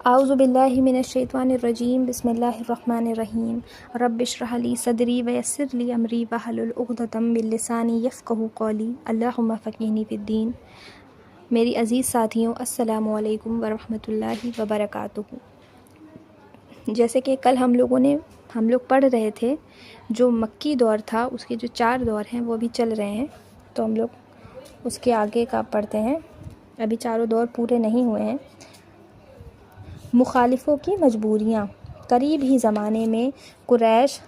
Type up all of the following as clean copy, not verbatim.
اعوذ باللہ من الشیطان الرجیم بسم اللہ الرحمن الرحیم رب اشرح لی صدری ویسر لی امری واحلل عقدۃ من لسانی یفقہوا قولی اللہم فقہنی فی الدین۔ میری عزیز ساتھیوں، السلام علیکم ورحمۃ اللہ وبرکاتہ۔ جیسے کہ کل ہم لوگ پڑھ رہے تھے، جو مکی دور تھا اس کے جو 4 دور ہیں وہ بھی چل رہے ہیں، تو ہم لوگ اس کے آگے کا پڑھتے ہیں۔ ابھی 4 دور پورے نہیں ہوئے ہیں۔ مخالفوں کی مجبوریاں۔ قریب ہی زمانے میں قریش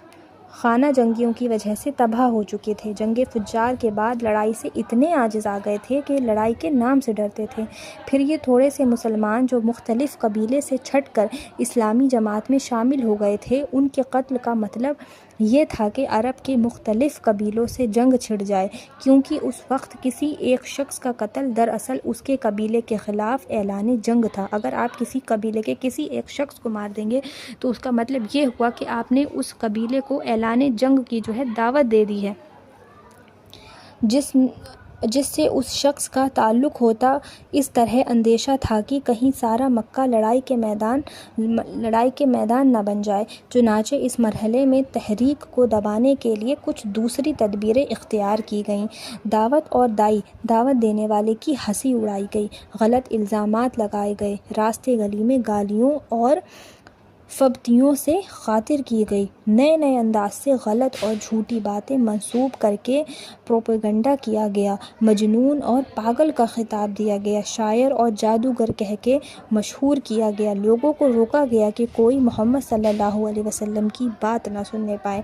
خانہ جنگیوں کی وجہ سے تباہ ہو چکے تھے۔ جنگ فجار کے بعد لڑائی سے اتنے عاجز آ گئے تھے کہ لڑائی کے نام سے ڈرتے تھے۔ پھر یہ تھوڑے سے مسلمان جو مختلف قبیلے سے چھٹ کر اسلامی جماعت میں شامل ہو گئے تھے، ان کے قتل کا مطلب یہ تھا کہ عرب کے مختلف قبیلوں سے جنگ چھڑ جائے، کیونکہ اس وقت کسی ایک شخص کا قتل دراصل اس کے قبیلے کے خلاف اعلان جنگ تھا۔ اگر آپ کسی قبیلے کے کسی ایک شخص کو مار دیں گے تو اس کا مطلب یہ ہوا کہ آپ نے اس قبیلے کو اعلان جنگ کی دعوت دے دی ہے، جس سے اس شخص کا تعلق ہوتا۔ اس طرح اندیشہ تھا کہ کہیں سارا مکہ لڑائی کے میدان نہ بن جائے۔ چنانچہ اس مرحلے میں تحریک کو دبانے کے لیے کچھ دوسری تدبیریں اختیار کی گئیں۔ دعوت دینے والے کی ہنسی اڑائی گئی، غلط الزامات لگائے گئے، راستے گلی میں گالیوں اور فبتیوں سے خاطر کی گئی، نئے انداز سے غلط اور جھوٹی باتیں منسوب کر کے پروپیگنڈا کیا گیا، مجنون اور پاگل کا خطاب دیا گیا، شاعر اور جادوگر کہہ کے مشہور کیا گیا، لوگوں کو روکا گیا کہ کوئی محمد صلی اللہ علیہ وسلم کی بات نہ سننے پائے۔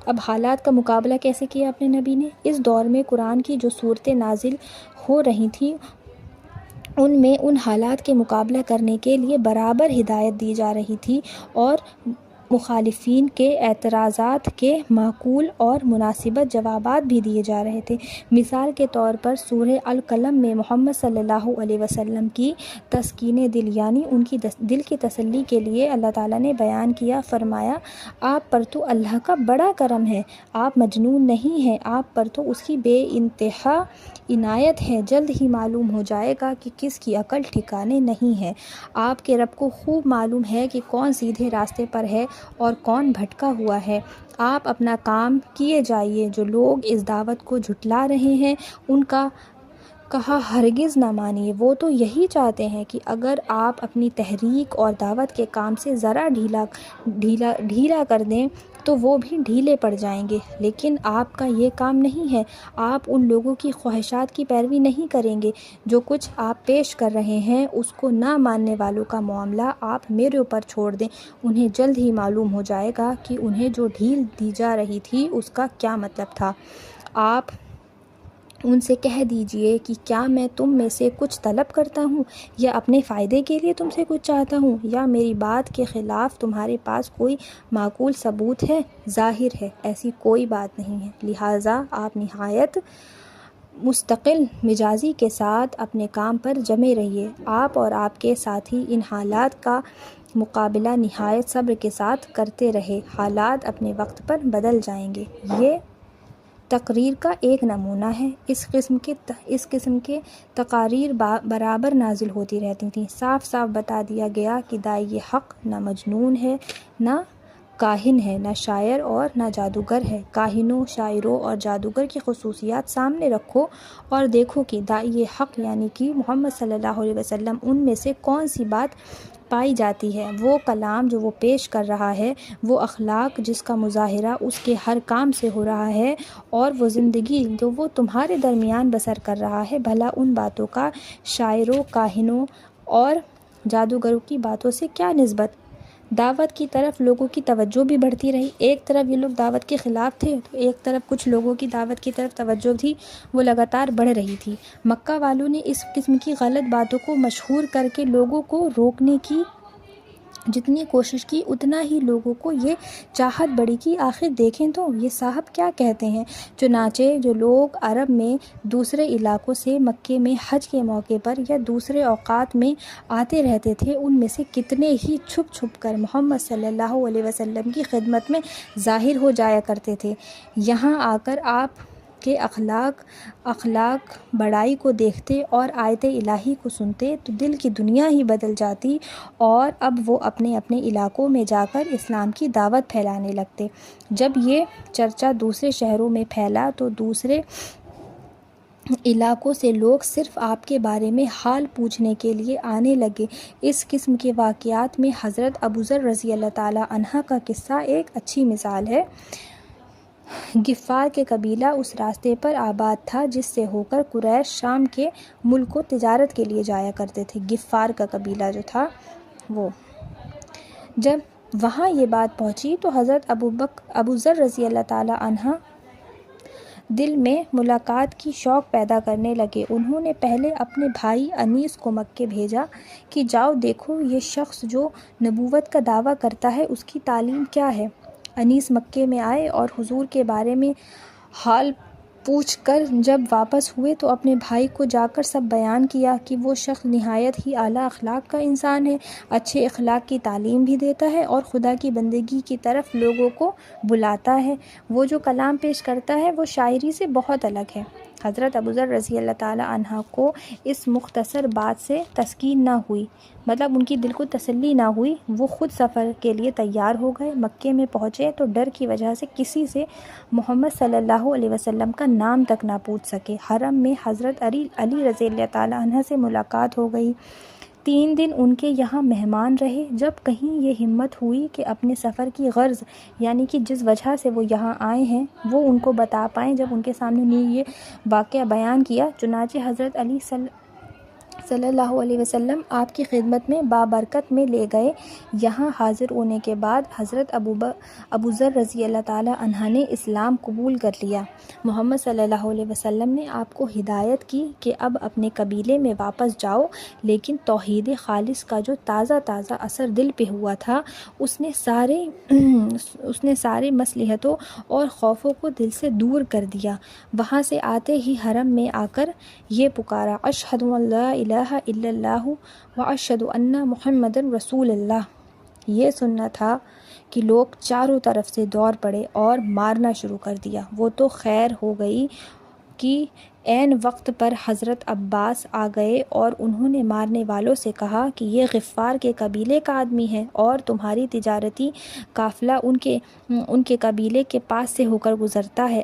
اب حالات کا مقابلہ کیسے کیا اپنے نبی نے؟ اس دور میں قرآن کی جو صورتیں نازل ہو رہی تھیں، ان میں ان حالات کے مقابلہ کرنے کے لیے برابر ہدایت دی جا رہی تھی اور مخالفین کے اعتراضات کے معقول اور مناسب جوابات بھی دیے جا رہے تھے۔ مثال کے طور پر سورہ القلم میں محمد صلی اللہ علیہ وسلم کی تسکین دل، یعنی ان کی دل کی تسلی کے لیے اللہ تعالیٰ نے بیان کیا، فرمایا، آپ پر تو اللہ کا بڑا کرم ہے، آپ مجنون نہیں ہیں، آپ پر تو اس کی بے انتہا عنایت ہے، جلد ہی معلوم ہو جائے گا کہ کس کی عقل ٹھکانے نہیں ہے۔ آپ کے رب کو خوب معلوم ہے کہ کون سیدھے راستے پر ہے اور کون بھٹکا ہوا ہے۔ آپ اپنا کام کیے جائیے۔ جو لوگ اس دعوت کو جھٹلا رہے ہیں، ان کا کہا ہرگز نہ مانیے۔ وہ تو یہی چاہتے ہیں کہ اگر آپ اپنی تحریک اور دعوت کے کام سے ذرا ڈھیلا کر دیں تو وہ بھی ڈھیلے پڑ جائیں گے، لیکن آپ کا یہ کام نہیں ہے۔ آپ ان لوگوں کی خواہشات کی پیروی نہیں کریں گے۔ جو کچھ آپ پیش کر رہے ہیں اس کو نہ ماننے والوں کا معاملہ آپ میرے اوپر چھوڑ دیں، انہیں جلد ہی معلوم ہو جائے گا کہ انہیں جو ڈھیل دی جا رہی تھی اس کا کیا مطلب تھا۔ آپ ان سے کہہ دیجئے کہ کیا میں تم میں سے کچھ طلب کرتا ہوں یا اپنے فائدے کے لیے تم سے کچھ چاہتا ہوں، یا میری بات کے خلاف تمہارے پاس کوئی معقول ثبوت ہے؟ ظاہر ہے ایسی کوئی بات نہیں ہے، لہٰذا آپ نہایت مستقل مزاجی کے ساتھ اپنے کام پر جمے رہیے۔ آپ اور آپ کے ساتھی ان حالات کا مقابلہ نہایت صبر کے ساتھ کرتے رہے، حالات اپنے وقت پر بدل جائیں گے۔ یہ تقریر کا ایک نمونہ ہے۔ اس قسم کے تقاریر برابر نازل ہوتی رہتی تھیں۔ صاف بتا دیا گیا کہ داعی حق نہ مجنون ہے، نہ کاہن ہے، نہ شاعر اور نہ جادوگر ہے۔ کاہنوں، شاعروں اور جادوگر کی خصوصیات سامنے رکھو اور دیکھو کہ داعی حق یعنی کہ محمد صلی اللہ علیہ وسلم، ان میں سے کون سی بات پائی جاتی ہے۔ وہ کلام جو وہ پیش کر رہا ہے، وہ اخلاق جس کا مظاہرہ اس کے ہر کام سے ہو رہا ہے، اور وہ زندگی جو وہ تمہارے درمیان بسر کر رہا ہے، بھلا ان باتوں کا شاعروں، کاہنوں اور جادوگروں کی باتوں سے کیا نسبت؟ دعوت کی طرف لوگوں کی توجہ بھی بڑھتی رہی۔ ایک طرف یہ لوگ دعوت کے خلاف تھے تو ایک طرف کچھ لوگوں کی دعوت کی طرف توجہ تھی، وہ لگاتار بڑھ رہی تھی۔ مکہ والوں نے اس قسم کی غلط باتوں کو مشہور کر کے لوگوں کو روکنے کی جتنی کوشش کی، اتنا ہی لوگوں کو یہ چاہت بڑھی کہ آخر دیکھیں تو یہ صاحب کیا کہتے ہیں۔ چنانچہ جو لوگ عرب میں دوسرے علاقوں سے مکے میں حج کے موقع پر یا دوسرے اوقات میں آتے رہتے تھے، ان میں سے کتنے ہی چھپ کر محمد صلی اللہ علیہ وسلم کی خدمت میں ظاہر ہو جایا کرتے تھے۔ یہاں آ کر آپ کے اخلاق بڑائی کو دیکھتے اور آیت الہی کو سنتے تو دل کی دنیا ہی بدل جاتی، اور اب وہ اپنے اپنے علاقوں میں جا کر اسلام کی دعوت پھیلانے لگتے۔ جب یہ چرچا دوسرے شہروں میں پھیلا تو دوسرے علاقوں سے لوگ صرف آپ کے بارے میں حال پوچھنے کے لیے آنے لگے۔ اس قسم کے واقعات میں حضرت ابوذر رضی اللہ تعالیٰ عنہ کا قصہ ایک اچھی مثال ہے۔ غفار کے قبیلہ اس راستے پر آباد تھا جس سے ہو کر قریش شام کے ملک کو تجارت کے لیے جایا کرتے تھے۔ غفار کا قبیلہ جو تھا وہ جب وہاں یہ بات پہنچی تو حضرت ابوذر رضی اللہ تعالیٰ عنہ دل میں ملاقات کی شوق پیدا کرنے لگے۔ انہوں نے پہلے اپنے بھائی انیس کو مکے بھیجا کہ جاؤ دیکھو یہ شخص جو نبوت کا دعویٰ کرتا ہے اس کی تعلیم کیا ہے۔ انیس مکے میں آئے اور حضور کے بارے میں حال پوچھ کر جب واپس ہوئے تو اپنے بھائی کو جا کر سب بیان کیا کہ وہ شخص نہایت ہی اعلیٰ اخلاق کا انسان ہے، اچھے اخلاق کی تعلیم بھی دیتا ہے اور خدا کی بندگی کی طرف لوگوں کو بلاتا ہے۔ وہ جو کلام پیش کرتا ہے وہ شاعری سے بہت الگ ہے۔ حضرت ابوذر رضی اللہ تعالیٰ عنہ کو اس مختصر بات سے تسکین نہ ہوئی، مطلب ان کی دل کو تسلی نہ ہوئی۔ وہ خود سفر کے لیے تیار ہو گئے۔ مکے میں پہنچے تو ڈر کی وجہ سے کسی سے محمد صلی اللہ علیہ وسلم کا نام تک نہ پوچھ سکے۔ حرم میں حضرت علی رضی اللہ تعالیٰ عنہ سے ملاقات ہو گئی۔ 3 دن ان کے یہاں مہمان رہے۔ جب کہیں یہ ہمت ہوئی کہ اپنے سفر کی غرض یعنی کہ جس وجہ سے وہ یہاں آئے ہیں وہ ان کو بتا پائیں، جب ان کے سامنے نے یہ واقعہ بیان کیا، چنانچہ حضرت علی صلی اللہ علیہ وسلم آپ کی خدمت میں بابرکت میں لے گئے۔ یہاں حاضر ہونے کے بعد حضرت ابوذر رضی اللہ تعالیٰ عنہ نے اسلام قبول کر لیا۔ محمد صلی اللہ علیہ وسلم نے آپ کو ہدایت کی کہ اب اپنے قبیلے میں واپس جاؤ، لیکن توحید خالص کا جو تازہ اثر دل پہ ہوا تھا اس نے سارے مصلحتوں اور خوفوں کو دل سے دور کر دیا۔ وہاں سے آتے ہی حرم میں آ کر یہ پکارا، اشہد ان لا الہ الا اللہ واشہد ان محمد رسول اللہ۔ یہ سننا تھا کہ لوگ چاروں طرف سے دوڑ پڑے اور مارنا شروع کر دیا۔ وہ تو خیر ہو گئی کہ عین وقت پر حضرت عباس آ گئے اور انہوں نے مارنے والوں سے کہا کہ یہ غفار کے قبیلے کا آدمی ہے اور تمہاری تجارتی قافلہ ان کے قبیلے کے پاس سے ہو کر گزرتا ہے۔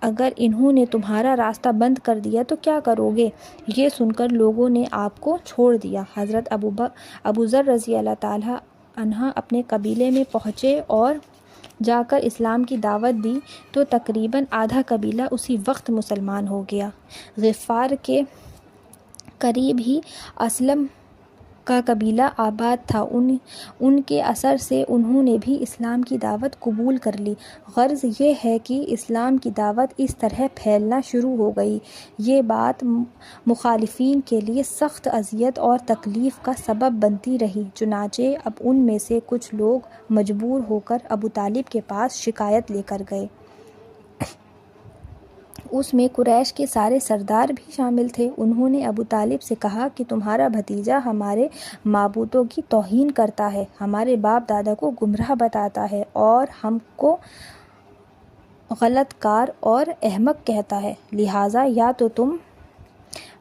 اگر انہوں نے تمہارا راستہ بند کر دیا تو کیا کرو گے؟ یہ سن کر لوگوں نے آپ کو چھوڑ دیا۔ حضرت ابوذر رضی اللہ تعالیٰ عنہ اپنے قبیلے میں پہنچے اور جا کر اسلام کی دعوت دی تو تقریباً آدھا قبیلہ اسی وقت مسلمان ہو گیا۔ غفار کے قریب ہی اسلم کا قبیلہ آباد تھا، ان کے اثر سے انہوں نے بھی اسلام کی دعوت قبول کر لی۔ غرض یہ ہے کہ اسلام کی دعوت اس طرح پھیلنا شروع ہو گئی۔ یہ بات مخالفین کے لیے سخت اذیت اور تکلیف کا سبب بنتی رہی، چنانچہ اب ان میں سے کچھ لوگ مجبور ہو کر ابو طالب کے پاس شکایت لے کر گئے۔ اس میں قریش کے سارے سردار بھی شامل تھے۔ انہوں نے ابو طالب سے کہا کہ تمہارا بھتیجا ہمارے معبودوں کی توہین کرتا ہے، ہمارے باپ دادا کو گمراہ بتاتا ہے اور ہم کو غلط کار اور احمق کہتا ہے، لہٰذا یا تو تم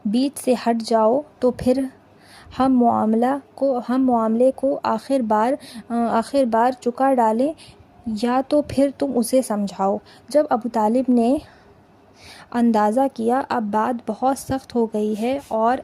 بیچ سے ہٹ جاؤ تو پھر ہم معاملے کو آخر بار چکا ڈالیں، یا تو پھر تم اسے سمجھاؤ۔ جب ابو طالب نے اندازہ کیا اب بات بہت سخت ہو گئی ہے اور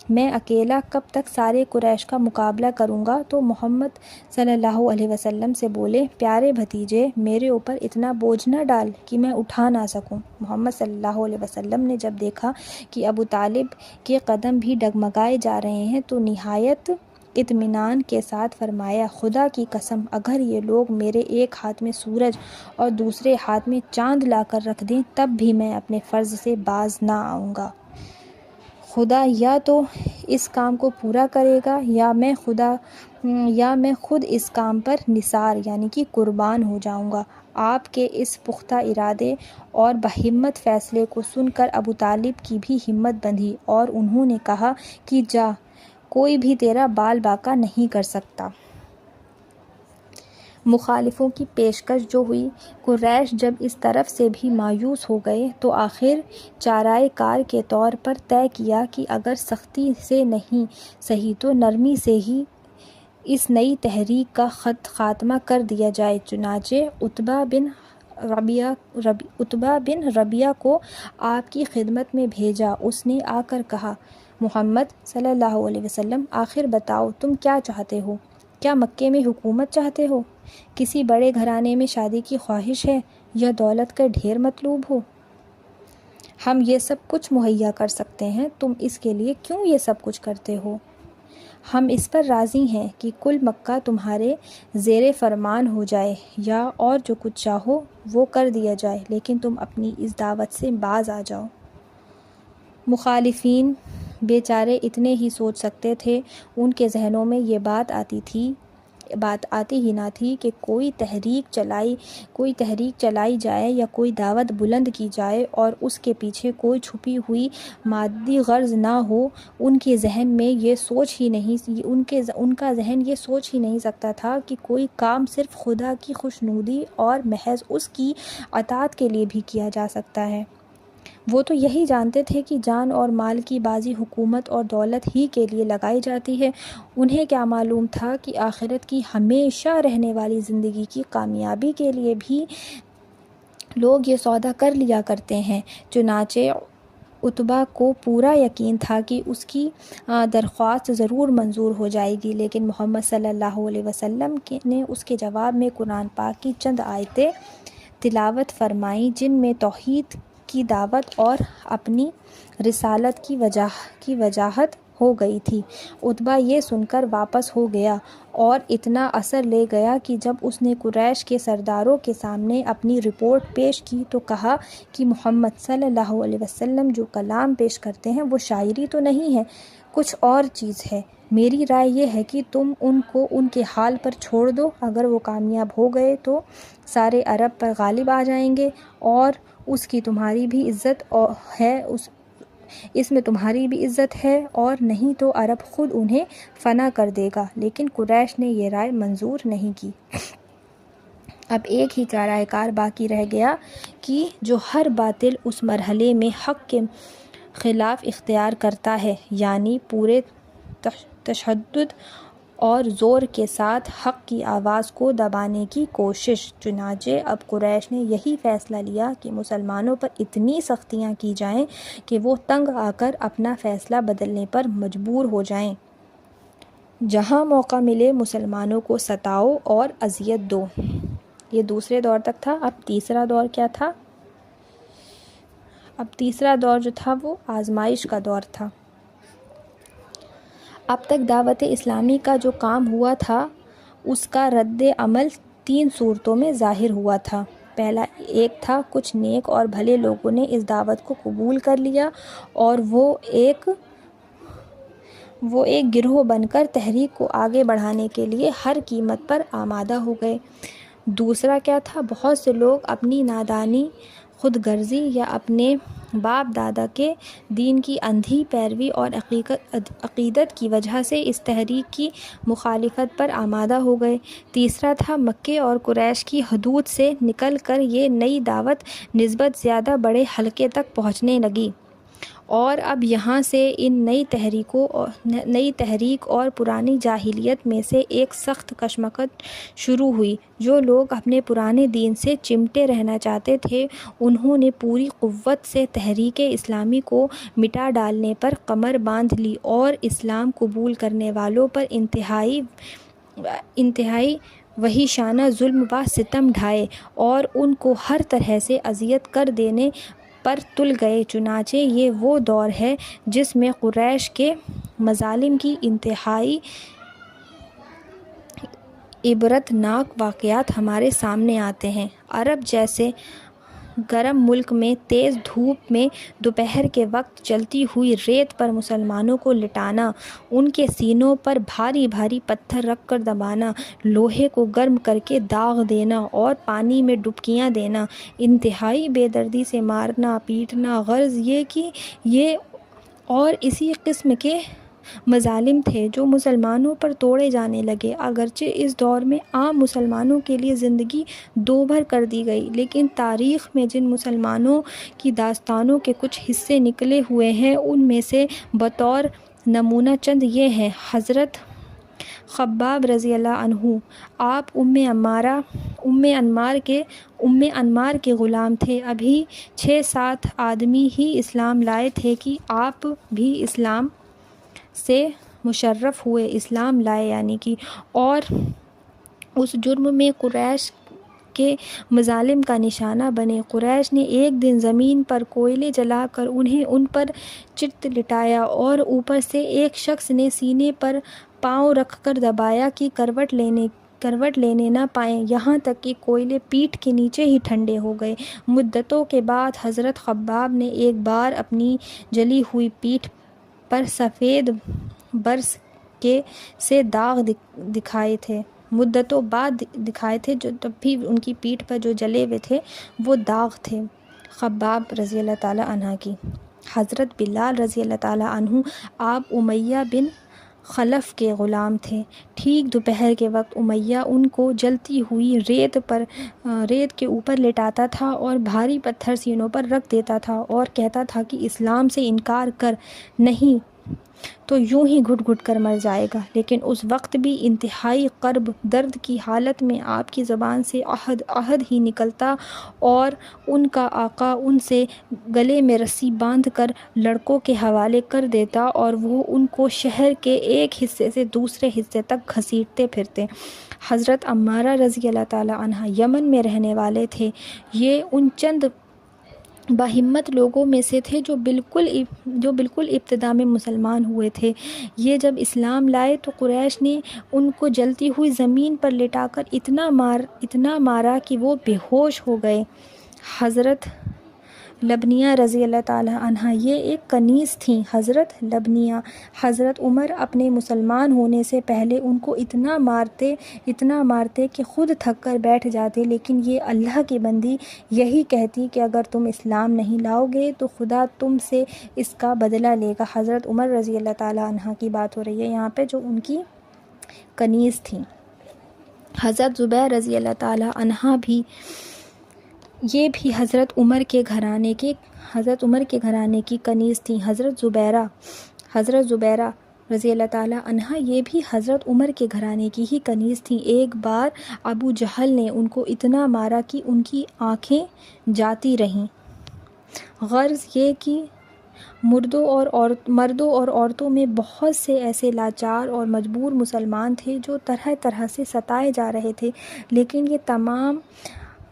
میں اکیلا کب تک سارے قریش کا مقابلہ کروں گا، تو محمد صلی اللہ علیہ وسلم سے بولے، پیارے بھتیجے میرے اوپر اتنا بوجھ نہ ڈال کہ میں اٹھا نہ سکوں۔ محمد صلی اللہ علیہ وسلم نے جب دیکھا کہ ابو طالب کے قدم بھی ڈگمگائے جا رہے ہیں تو نہایت اطمینان کے ساتھ فرمایا، خدا کی قسم اگر یہ لوگ میرے ایک ہاتھ میں سورج اور دوسرے ہاتھ میں چاند لا کر رکھ دیں تب بھی میں اپنے فرض سے باز نہ آؤں گا۔ خدا یا تو اس کام کو پورا کرے گا یا میں خود اس کام پر نثار یعنی کہ قربان ہو جاؤں گا۔ آپ کے اس پختہ ارادے اور بہمت فیصلے کو سن کر ابو طالب کی بھی ہمت بندھی اور انہوں نے کہا کہ جا، کوئی بھی تیرا بال باقا نہیں کر سکتا۔ مخالفوں کی پیشکش جو ہوئی، قریش جب اس طرف سے بھی مایوس ہو گئے تو آخر چارۂ کار کے طور پر طے کیا کہ اگر سختی سے نہیں سہی تو نرمی سے ہی اس نئی تحریک کا خاتمہ کر دیا جائے۔ چنانچہ عتبہ بن ربیعہ کو آپ کی خدمت میں بھیجا۔ اس نے آ کر کہا، محمد صلی اللہ علیہ وسلم، آخر بتاؤ تم کیا چاہتے ہو؟ کیا مکے میں حکومت چاہتے ہو؟ کسی بڑے گھرانے میں شادی کی خواہش ہے یا دولت کا ڈھیر مطلوب ہو؟ ہم یہ سب کچھ مہیا کر سکتے ہیں، تم اس کے لیے کیوں یہ سب کچھ کرتے ہو؟ ہم اس پر راضی ہیں کہ کل مکہ تمہارے زیر فرمان ہو جائے یا اور جو کچھ چاہو وہ کر دیا جائے، لیکن تم اپنی اس دعوت سے باز آ جاؤ۔ مخالفین بیچارے اتنے ہی سوچ سکتے تھے، ان کے ذہنوں میں یہ بات آتی ہی نہ تھی کہ کوئی تحریک چلائی جائے یا کوئی دعوت بلند کی جائے اور اس کے پیچھے کوئی چھپی ہوئی مادی غرض نہ ہو۔ ان کا ذہن یہ سوچ ہی نہیں سکتا تھا کہ کوئی کام صرف خدا کی خوشنودی اور محض اس کی اطاعت کے لیے بھی کیا جا سکتا ہے۔ وہ تو یہی جانتے تھے کہ جان اور مال کی بازی حکومت اور دولت ہی کے لیے لگائی جاتی ہے، انہیں کیا معلوم تھا کہ آخرت کی ہمیشہ رہنے والی زندگی کی کامیابی کے لیے بھی لوگ یہ سودا کر لیا کرتے ہیں۔ چنانچہ عتبہ کو پورا یقین تھا کہ اس کی درخواست ضرور منظور ہو جائے گی، لیکن محمد صلی اللہ علیہ وسلم نے اس کے جواب میں قرآن پاک کی چند آیتیں تلاوت فرمائیں جن میں توحید کی دعوت اور اپنی رسالت کی وضاحت ہو گئی تھی۔ عتبہ یہ سن کر واپس ہو گیا اور اتنا اثر لے گیا کہ جب اس نے قریش کے سرداروں کے سامنے اپنی رپورٹ پیش کی تو کہا کہ محمد صلی اللہ علیہ وسلم جو کلام پیش کرتے ہیں وہ شاعری تو نہیں ہے، کچھ اور چیز ہے۔ میری رائے یہ ہے کہ تم ان کو ان کے حال پر چھوڑ دو، اگر وہ کامیاب ہو گئے تو سارے عرب پر غالب آ جائیں گے اور اس میں تمہاری بھی عزت ہے، اور نہیں تو عرب خود انہیں فنا کر دے گا۔ لیکن قریش نے یہ رائے منظور نہیں کی۔ اب ایک ہی چارۂ کار باقی رہ گیا کہ جو ہر باطل اس مرحلے میں حق کے خلاف اختیار کرتا ہے، یعنی پورے تشدد اور زور کے ساتھ حق کی آواز کو دبانے کی کوشش۔ چنانچہ اب قریش نے یہی فیصلہ لیا کہ مسلمانوں پر اتنی سختیاں کی جائیں کہ وہ تنگ آ کر اپنا فیصلہ بدلنے پر مجبور ہو جائیں۔ جہاں موقع ملے مسلمانوں کو ستاؤ اور اذیت دو۔ یہ دوسرے دور تک تھا۔ اب تیسرا دور کیا تھا؟ اب تیسرا دور جو تھا وہ آزمائش کا دور تھا۔ اب تک دعوت اسلامی کا جو کام ہوا تھا اس کا رد عمل 3 صورتوں میں ظاہر ہوا تھا۔ پہلا ایک تھا، کچھ نیک اور بھلے لوگوں نے اس دعوت کو قبول کر لیا اور وہ ایک گروہ بن کر تحریک کو آگے بڑھانے کے لیے ہر قیمت پر آمادہ ہو گئے۔ دوسرا کیا تھا، بہت سے لوگ اپنی نادانی، خود غرضی یا اپنے باپ دادا کے دین کی اندھی پیروی اور عقیدت کی وجہ سے اس تحریک کی مخالفت پر آمادہ ہو گئے۔ تیسرا تھا، مکے اور قریش کی حدود سے نکل کر یہ نئی دعوت نسبت زیادہ بڑے حلقے تک پہنچنے لگی، اور اب یہاں سے ان نئی تحریک اور پرانی جاہلیت میں سے ایک سخت کشمکش شروع ہوئی۔ جو لوگ اپنے پرانے دین سے چمٹے رہنا چاہتے تھے انہوں نے پوری قوت سے تحریک اسلامی کو مٹا ڈالنے پر کمر باندھ لی اور اسلام قبول کرنے والوں پر انتہائی وحشیانہ ظلم و ستم ڈھائے اور ان کو ہر طرح سے اذیت کر دینے پر تل گئے۔ چنانچہ یہ وہ دور ہے جس میں قریش کے مظالم کی انتہائی عبرتناک واقعات ہمارے سامنے آتے ہیں۔ عرب جیسے گرم ملک میں تیز دھوپ میں دوپہر کے وقت چلتی ہوئی ریت پر مسلمانوں کو لٹانا، ان کے سینوں پر بھاری بھاری پتھر رکھ کر دبانا، لوہے کو گرم کر کے داغ دینا اور پانی میں ڈبکیاں دینا، انتہائی بے دردی سے مارنا پیٹنا، غرض یہ کہ یہ اور اسی قسم کے مظالم تھے جو مسلمانوں پر توڑے جانے لگے۔ اگرچہ اس دور میں عام مسلمانوں کے لیے زندگی دوبھر کر دی گئی، لیکن تاریخ میں جن مسلمانوں کی داستانوں کے کچھ حصے نکلے ہوئے ہیں ان میں سے بطور نمونہ چند یہ ہیں۔ حضرت خباب رضی اللہ عنہ، آپ ام انمار کے غلام تھے۔ ابھی 6-7 آدمی ہی اسلام لائے تھے کہ آپ بھی اسلام سے مشرف ہوئے، اسلام لائے یعنی کہ، اور اس جرم میں قریش کے مظالم کا نشانہ بنے۔ قریش نے ایک دن زمین پر کوئلے جلا کر انہیں ان پر چت لٹایا اور اوپر سے ایک شخص نے سینے پر پاؤں رکھ کر دبایا کہ کروٹ لینے نہ پائیں، یہاں تک کہ کوئلے پیٹھ کے نیچے ہی ٹھنڈے ہو گئے۔ مدتوں کے بعد حضرت خباب نے ایک بار اپنی جلی ہوئی پیٹھ پر سفید برس سے داغ دکھائے تھے۔ مدتوں بعد دکھائے تھے، جو تب بھی ان کی پیٹھ پر جو جلے ہوئے تھے وہ داغ تھے خباب رضی اللہ تعالیٰ عنہ کی۔ حضرت بلال رضی اللہ تعالیٰ عنہ، آپ امیہ بن خلف کے غلام تھے۔ ٹھیک دوپہر کے وقت امیہ ان کو جلتی ہوئی ریت کے اوپر لٹاتا تھا اور بھاری پتھر سینوں پر رکھ دیتا تھا اور کہتا تھا کہ اسلام سے انکار کر، نہیں تو یوں ہی گھٹ گھٹ کر مر جائے گا۔ لیکن اس وقت بھی انتہائی کرب درد کی حالت میں آپ کی زبان سے عہد ہی نکلتا اور ان کا آقا ان سے گلے میں رسی باندھ کر لڑکوں کے حوالے کر دیتا اور وہ ان کو شہر کے ایک حصے سے دوسرے حصے تک گھسیٹتے پھرتے۔ حضرت عمارہ رضی اللہ تعالیٰ عنہ یمن میں رہنے والے تھے۔ یہ ان چند باہمت لوگوں میں سے تھے جو بالکل ابتدا میں مسلمان ہوئے تھے۔ یہ جب اسلام لائے تو قریش نے ان کو جلتی ہوئی زمین پر لٹا کر اتنا مارا کہ وہ بے ہوش ہو گئے۔ حضرت لبنیہ رضی اللہ تعالیٰ عنہ، یہ ایک کنیز تھیں۔ حضرت لبنیہ، حضرت عمر اپنے مسلمان ہونے سے پہلے ان کو اتنا مارتے کہ خود تھک کر بیٹھ جاتے، لیکن یہ اللہ کی بندی یہی کہتی کہ اگر تم اسلام نہیں لاؤ گے تو خدا تم سے اس کا بدلہ لے گا۔ حضرت عمر رضی اللہ تعالیٰ عنہ کی بات ہو رہی ہے یہاں پہ، جو ان کی کنیز تھیں۔ حضرت زبیر رضی اللہ تعالیٰ عنہ بھی، یہ بھی حضرت عمر کے گھرانے کی کنیز تھیں۔ حضرت زبیرہ رضی اللہ تعالیٰ عنہ، یہ بھی حضرت عمر کے گھرانے کی ہی کنیز تھیں۔ ایک بار ابو جہل نے ان کو اتنا مارا کہ ان کی آنکھیں جاتی رہیں۔ غرض یہ کہ مردوں اور عورتوں میں بہت سے ایسے لاچار اور مجبور مسلمان تھے جو طرح طرح سے ستائے جا رہے تھے، لیکن یہ تمام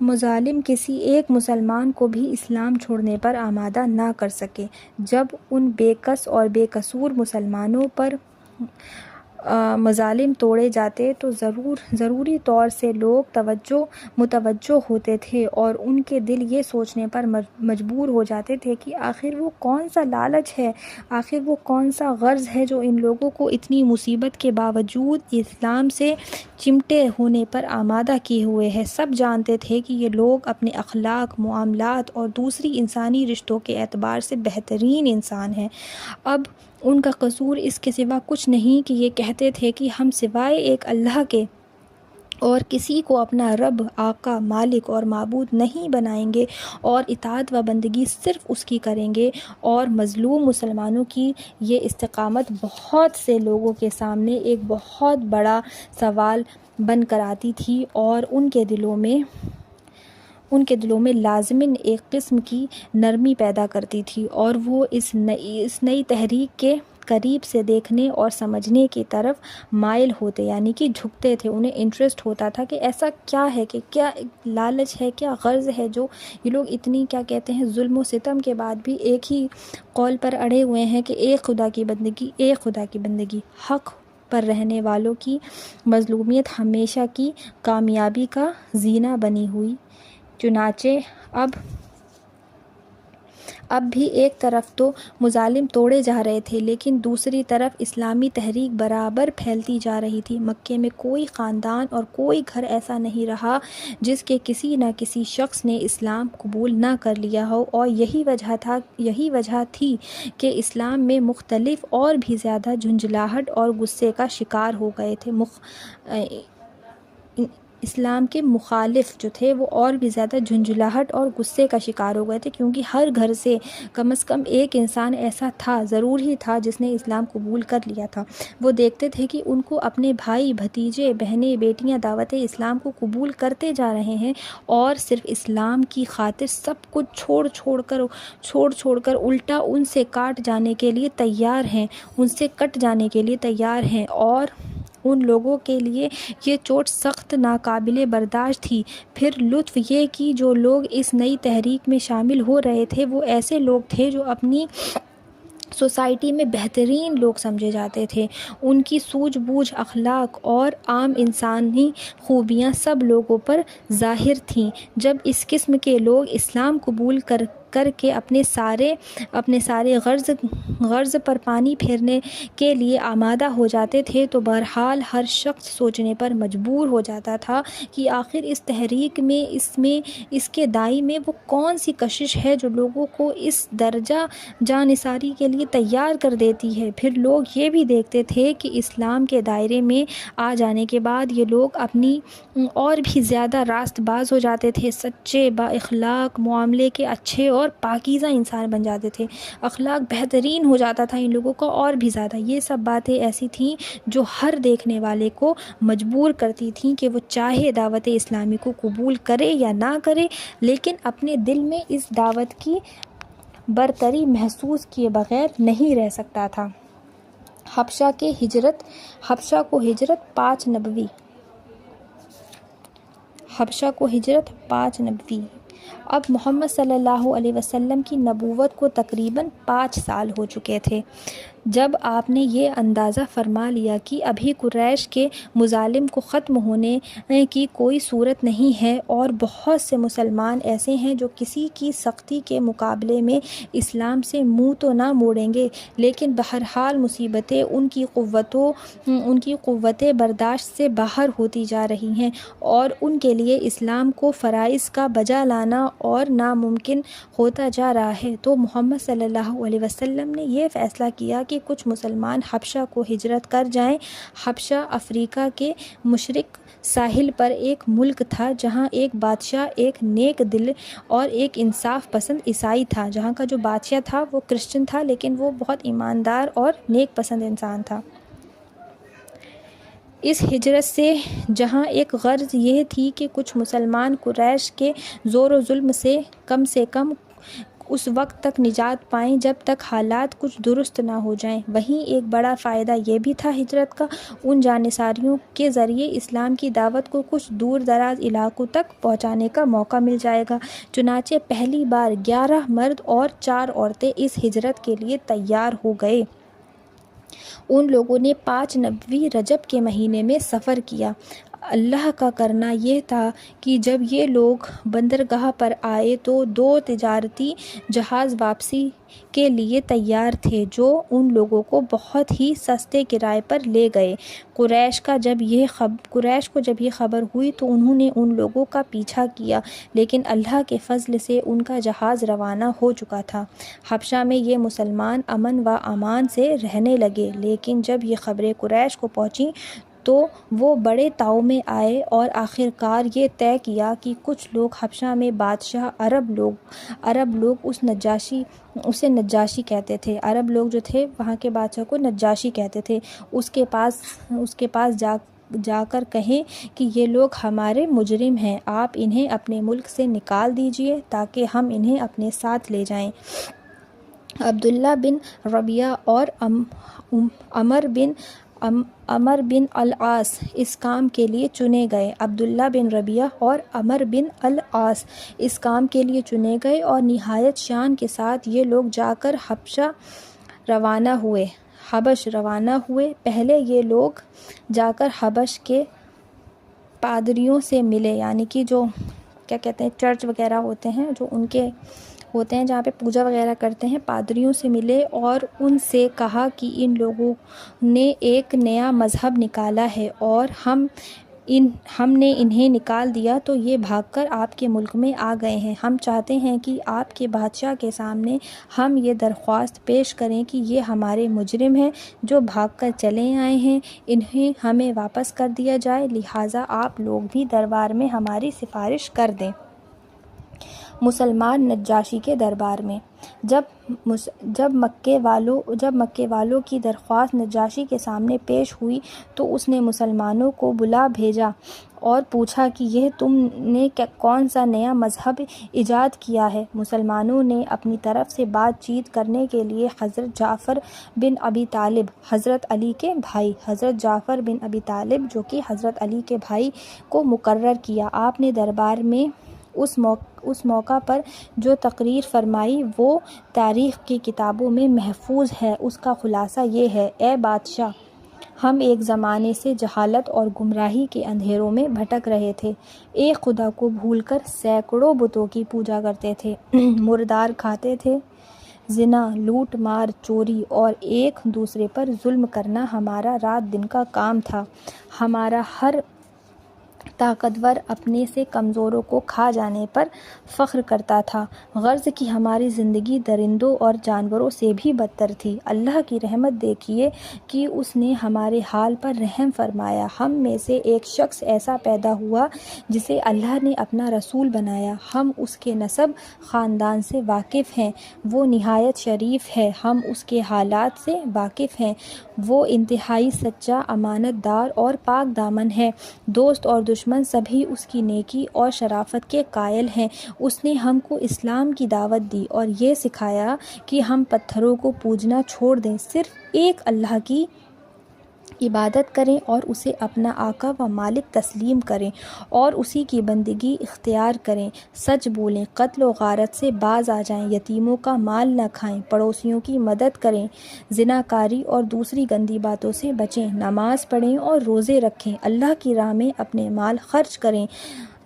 مظالم کسی ایک مسلمان کو بھی اسلام چھوڑنے پر آمادہ نہ کر سکے۔ جب ان بے کس اور بے قصور مسلمانوں پر مظالم توڑے جاتے تو ضروری طور سے لوگ متوجہ ہوتے تھے اور ان کے دل یہ سوچنے پر مجبور ہو جاتے تھے کہ آخر وہ کون سا لالچ ہے، آخر وہ کون سا غرض ہے جو ان لوگوں کو اتنی مصیبت کے باوجود اسلام سے چمٹے ہونے پر آمادہ کیے ہوئے ہے۔ سب جانتے تھے کہ یہ لوگ اپنے اخلاق، معاملات اور دوسری انسانی رشتوں کے اعتبار سے بہترین انسان ہیں۔ اب ان کا قصور اس کے سوا کچھ نہیں کہ یہ کہتے تھے کہ ہم سوائے ایک اللہ کے اور کسی کو اپنا رب، آقا، مالک اور معبود نہیں بنائیں گے اور اطاعت و بندگی صرف اس کی کریں گے۔ اور مظلوم مسلمانوں کی یہ استقامت بہت سے لوگوں کے سامنے ایک بہت بڑا سوال بن کر آتی تھی اور ان کے دلوں میں لازماً ایک قسم کی نرمی پیدا کرتی تھی، اور وہ اس نئی تحریک کے قریب سے دیکھنے اور سمجھنے کی طرف مائل ہوتے، یعنی کہ جھکتے تھے۔ انہیں انٹرسٹ ہوتا تھا کہ ایسا کیا ہے، کہ کیا لالچ ہے، کیا غرض ہے جو یہ لوگ اتنی ظلم و ستم کے بعد بھی ایک ہی قول پر اڑے ہوئے ہیں کہ ایک خدا کی بندگی، حق پر رہنے والوں کی مظلومیت ہمیشہ کی کامیابی کا زینہ بنی ہوئی۔ چنانچہ اب بھی ایک طرف تو مظالم توڑے جا رہے تھے، لیکن دوسری طرف اسلامی تحریک برابر پھیلتی جا رہی تھی۔ مکے میں کوئی خاندان اور کوئی گھر ایسا نہیں رہا جس کے کسی نہ کسی شخص نے اسلام قبول نہ کر لیا ہو، اور یہی وجہ تھی کہ اسلام میں مختلف اور بھی زیادہ جھنجھلاہٹ اور غصے کا شکار ہو گئے تھے۔ اسلام کے مخالف جو تھے وہ اور بھی زیادہ جھنجھلاہٹ اور غصے کا شکار ہو گئے تھے، کیونکہ ہر گھر سے کم از کم ایک انسان ایسا تھا، ضرور ہی تھا، جس نے اسلام قبول کر لیا تھا۔ وہ دیکھتے تھے کہ ان کو اپنے بھائی، بھتیجے، بہنیں، بیٹیاں دعوت اسلام کو قبول کرتے جا رہے ہیں، اور صرف اسلام کی خاطر سب کچھ چھوڑ کر الٹا ان سے کٹ جانے کے لیے تیار ہیں، اور ان لوگوں کے لیے یہ چوٹ سخت ناقابل برداشت تھی۔ پھر لطف یہ کہ جو لوگ اس نئی تحریک میں شامل ہو رہے تھے وہ ایسے لوگ تھے جو اپنی سوسائٹی میں بہترین لوگ سمجھے جاتے تھے۔ ان کی سوجھ بوجھ، اخلاق اور عام انسانی خوبیاں سب لوگوں پر ظاہر تھیں۔ جب اس قسم کے لوگ اسلام قبول کر کے اپنے سارے غرض پر پانی پھیرنے کے لیے آمادہ ہو جاتے تھے تو بہرحال ہر شخص سوچنے پر مجبور ہو جاتا تھا کہ آخر اس تحریک میں اس کے دائی میں وہ کون سی کشش ہے جو لوگوں کو اس درجہ جانثاری کے لیے تیار کر دیتی ہے۔ پھر لوگ یہ بھی دیکھتے تھے کہ اسلام کے دائرے میں آ جانے کے بعد یہ لوگ اپنی اور بھی زیادہ راست باز ہو جاتے تھے، سچے، با اخلاق، معاملے کے اچھے اور پاکیزہ انسان بن جاتے تھے، اخلاق بہترین ہو جاتا تھا ان لوگوں کا اور بھی زیادہ۔ یہ سب باتیں ایسی تھیں جو ہر دیکھنے والے کو مجبور کرتی تھیں کہ وہ چاہے دعوت اسلامی کو قبول کرے یا نہ کرے، لیکن اپنے دل میں اس دعوت کی برتری محسوس کیے بغیر نہیں رہ سکتا تھا۔ حبشہ کو ہجرت 5 نبوی۔ اب محمد صلی اللہ علیہ وسلم کی نبوت کو تقریباً 5 سال ہو چکے تھے جب آپ نے یہ اندازہ فرما لیا کہ ابھی قریش کے مظالم کو ختم ہونے کی کوئی صورت نہیں ہے، اور بہت سے مسلمان ایسے ہیں جو کسی کی سختی کے مقابلے میں اسلام سے منہ تو نہ موڑیں گے، لیکن بہرحال مصیبتیں ان کی قوت برداشت سے باہر ہوتی جا رہی ہیں، اور ان کے لیے اسلام کو فرائض کا بجا لانا اور ناممکن ہوتا جا رہا ہے۔ تو محمد صلی اللہ علیہ وسلم نے یہ فیصلہ کیا کہ کچھ مسلمان حبشہ کو ہجرت کر جائیں۔ حبشہ افریقہ کے مشرق ساحل پر ایک ملک تھا جہاں ایک بادشاہ ایک نیک دل اور ایک انصاف پسند عیسائی تھا۔ جہاں کا جو بادشاہ تھا وہ کرسچن تھا، لیکن وہ بہت ایماندار اور نیک پسند انسان تھا۔ اس ہجرت سے جہاں ایک غرض یہ تھی کہ کچھ مسلمان قریش کے زور و ظلم سے کم اس وقت تک نجات پائیں جب تک حالات کچھ درست نہ ہو جائیں، وہیں ایک بڑا فائدہ یہ بھی تھا ہجرت کا، ان جانصاریوں کے ذریعے اسلام کی دعوت کو کچھ دور دراز علاقوں تک پہنچانے کا موقع مل جائے گا۔ چنانچہ پہلی بار 11 مرد اور 4 عورتیں اس ہجرت کے لیے تیار ہو گئے۔ ان لوگوں نے 5 نبوی رجب کے مہینے میں سفر کیا۔ اللہ کا کرنا یہ تھا کہ جب یہ لوگ بندرگاہ پر آئے تو 2 تجارتی جہاز واپسی کے لیے تیار تھے جو ان لوگوں کو بہت ہی سستے کرائے پر لے گئے۔ قریش کو جب یہ خبر ہوئی تو انہوں نے ان لوگوں کا پیچھا کیا، لیکن اللہ کے فضل سے ان کا جہاز روانہ ہو چکا تھا۔ حبشہ میں یہ مسلمان امن و امان سے رہنے لگے، لیکن جب یہ خبریں قریش کو پہنچیں تو وہ بڑے تاؤ میں آئے اور آخرکار یہ طے کیا کہ کچھ لوگ حبشہ میں بادشاہ عرب لوگ اسے نجاشی کہتے تھے، عرب لوگ جو تھے وہاں کے بادشاہ کو نجاشی کہتے تھے، اس کے پاس جا کر کہیں کہ یہ لوگ ہمارے مجرم ہیں، آپ انہیں اپنے ملک سے نکال دیجئے تاکہ ہم انہیں اپنے ساتھ لے جائیں۔ عبداللہ بن ربیعہ اور عمر بن العاص اس کام کے لیے چنے گئے۔ عبداللہ بن ربیعہ اور عمر بن العاص اس کام کے لیے چنے گئے اور نہایت شان کے ساتھ یہ لوگ جا کر حبش روانہ ہوئے۔ پہلے یہ لوگ جا کر حبش کے پادریوں سے ملے، یعنی کہ جو کیا کہتے ہیں چرچ وغیرہ ہوتے ہیں جو ان کے ہوتے ہیں جہاں پہ پوجا وغیرہ کرتے ہیں، پادریوں سے ملے اور ان سے کہا کہ ان لوگوں نے ایک نیا مذہب نکالا ہے اور ہم نے انہیں نکال دیا تو یہ بھاگ کر آپ کے ملک میں آ گئے ہیں۔ ہم چاہتے ہیں کہ آپ کے بادشاہ کے سامنے ہم یہ درخواست پیش کریں کہ یہ ہمارے مجرم ہیں جو بھاگ کر چلے آئے ہیں، انہیں ہمیں واپس کر دیا جائے، لہٰذا آپ لوگ بھی دربار میں ہماری سفارش کر دیں۔ مسلمان نجاشی کے دربار میں جب مکے والوں کی درخواست نجاشی کے سامنے پیش ہوئی تو اس نے مسلمانوں کو بلا بھیجا اور پوچھا کہ یہ تم نے کون سا نیا مذہب ایجاد کیا ہے۔ مسلمانوں نے اپنی طرف سے بات چیت کرنے کے لیے حضرت جعفر بن ابی طالب، حضرت علی کے بھائی، حضرت جعفر بن ابی طالب جو کہ حضرت علی کے بھائی کو مقرر کیا۔ آپ نے دربار میں اس موقع پر جو تقریر فرمائی وہ تاریخ کی کتابوں میں محفوظ ہے۔ اس کا خلاصہ یہ ہے: اے بادشاہ، ہم ایک زمانے سے جہالت اور گمراہی کے اندھیروں میں بھٹک رہے تھے، ایک خدا کو بھول کر سینکڑوں بتوں کی پوجا کرتے تھے، مردار کھاتے تھے، زنا، لوٹ مار، چوری اور ایک دوسرے پر ظلم کرنا ہمارا رات دن کا کام تھا۔ ہمارا ہر طاقتور اپنے سے کمزوروں کو کھا جانے پر فخر کرتا تھا، غرض کہ ہماری زندگی درندوں اور جانوروں سے بھی بدتر تھی۔ اللہ کی رحمت دیکھیے کہ اس نے ہمارے حال پر رحم فرمایا۔ ہم میں سے ایک شخص ایسا پیدا ہوا جسے اللہ نے اپنا رسول بنایا، ہم اس کے نسب خاندان سے واقف ہیں، وہ نہایت شریف ہے، ہم اس کے حالات سے واقف ہیں، وہ انتہائی سچا، امانت دار اور پاک دامن ہے، دوست اور دشمن سبھی اس کی نیکی اور شرافت کے قائل ہیں۔ اس نے ہم کو اسلام کی دعوت دی اور یہ سکھایا کہ ہم پتھروں کو پوجنا چھوڑ دیں، صرف ایک اللہ کی عبادت کریں اور اسے اپنا آقا و مالک تسلیم کریں اور اسی کی بندگی اختیار کریں، سچ بولیں، قتل و غارت سے باز آ جائیں، یتیموں کا مال نہ کھائیں، پڑوسیوں کی مدد کریں، زناکاری اور دوسری گندی باتوں سے بچیں، نماز پڑھیں اور روزے رکھیں، اللہ کی راہ میں اپنے مال خرچ کریں،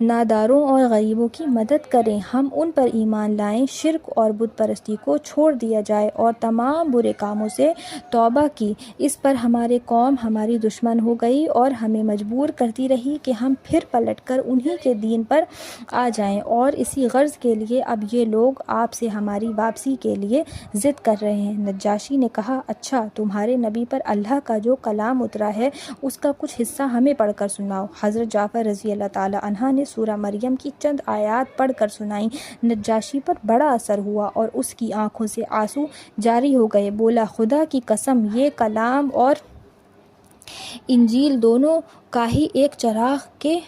ناداروں اور غریبوں کی مدد کریں، ہم ان پر ایمان لائیں، شرک اور بت پرستی کو چھوڑ دیا جائے اور تمام برے کاموں سے توبہ کی۔ اس پر ہماری قوم ہماری دشمن ہو گئی اور ہمیں مجبور کرتی رہی کہ ہم پھر پلٹ کر انہی کے دین پر آ جائیں، اور اسی غرض کے لیے اب یہ لوگ آپ سے ہماری واپسی کے لیے ضد کر رہے ہیں۔ نجاشی نے کہا: اچھا، تمہارے نبی پر اللہ کا جو کلام اترا ہے اس کا کچھ حصہ ہمیں پڑھ کر سناؤ۔ حضرت جعفر رضی اللہ تعالیٰ عنہ نے سورہ مریم کی چند آیات پڑھ کر سنائیں۔ نجاشی پر بڑا اثر ہوا اور اس کی آنکھوں سے آنسو جاری ہو گئے، بولا: خدا کی قسم، یہ کلام اور انجیل دونوں کا ہی ایک چراغ کے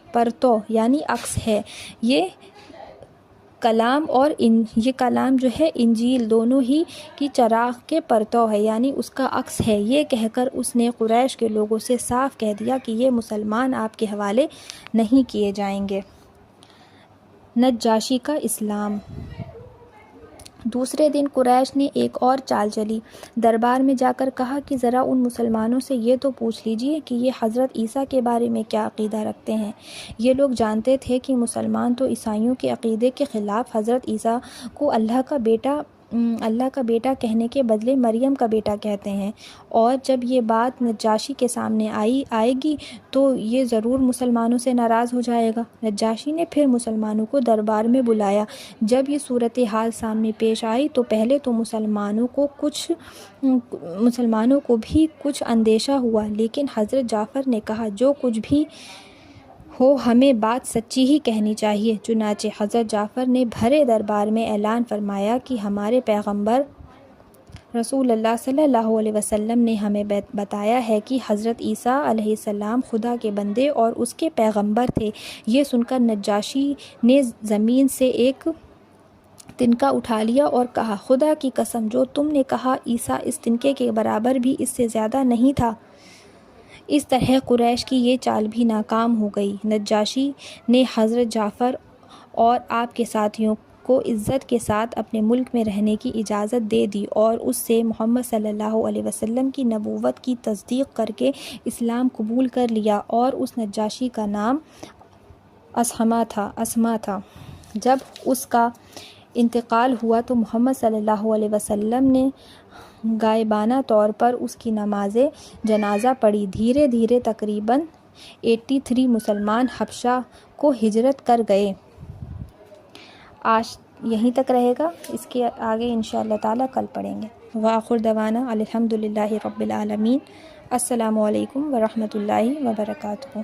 پرتو یعنی عکس ہے۔ یہ کلام جو ہے انجیل دونوں ہی کی چراغ کے پرتو ہے یعنی اس کا عکس ہے۔ یہ کہہ کر اس نے قریش کے لوگوں سے صاف کہہ دیا کہ یہ مسلمان آپ کے حوالے نہیں کیے جائیں گے۔ نجاشی کا اسلام۔ دوسرے دن قریش نے ایک اور چال چلی، دربار میں جا کر کہا کہ ذرا ان مسلمانوں سے یہ تو پوچھ لیجئے کہ یہ حضرت عیسیٰ کے بارے میں کیا عقیدہ رکھتے ہیں۔ یہ لوگ جانتے تھے کہ مسلمان تو عیسائیوں کے عقیدے کے خلاف حضرت عیسیٰ کو اللہ کا بیٹا کہنے کے بدلے مریم کا بیٹا کہتے ہیں، اور جب یہ بات نجاشی کے سامنے آئے گی تو یہ ضرور مسلمانوں سے ناراض ہو جائے گا۔ نجاشی نے پھر مسلمانوں کو دربار میں بلایا۔ جب یہ صورتحال سامنے پیش آئی تو پہلے تو مسلمانوں کو بھی کچھ اندیشہ ہوا، لیکن حضرت جعفر نے کہا: جو کچھ بھی ہو ہمیں بات سچی ہی کہنی چاہیے۔ چنانچہ حضرت جعفر نے بھرے دربار میں اعلان فرمایا کہ ہمارے پیغمبر رسول اللہ صلی اللہ علیہ وسلم نے ہمیں بتایا ہے کہ حضرت عیسیٰ علیہ السلام خدا کے بندے اور اس کے پیغمبر تھے۔ یہ سن کر نجاشی نے زمین سے ایک تنکا اٹھا لیا اور کہا: خدا کی قسم، جو تم نے کہا عیسیٰ اس تنکے کے برابر بھی اس سے زیادہ نہیں تھا۔ اس طرح قریش کی یہ چال بھی ناکام ہو گئی۔ نجاشی نے حضرت جعفر اور آپ کے ساتھیوں کو عزت کے ساتھ اپنے ملک میں رہنے کی اجازت دے دی اور اس سے محمد صلی اللہ علیہ وسلم کی نبوت کی تصدیق کر کے اسلام قبول کر لیا، اور اس نجاشی کا نام اسما تھا۔ جب اس کا انتقال ہوا تو محمد صلی اللہ علیہ وسلم نے غائبانہ طور پر اس کی نماز جنازہ پڑھی۔ دھیرے دھیرے تقریباً 83 مسلمان حبشہ کو ہجرت کر گئے۔ آج یہیں تک رہے گا، اس کے آگے انشاءاللہ تعالیٰ کل پڑھیں گے۔ وآخر دعوانا الحمدللہ رب العالمین۔ السلام علیکم ورحمۃ اللہ وبرکاتہ۔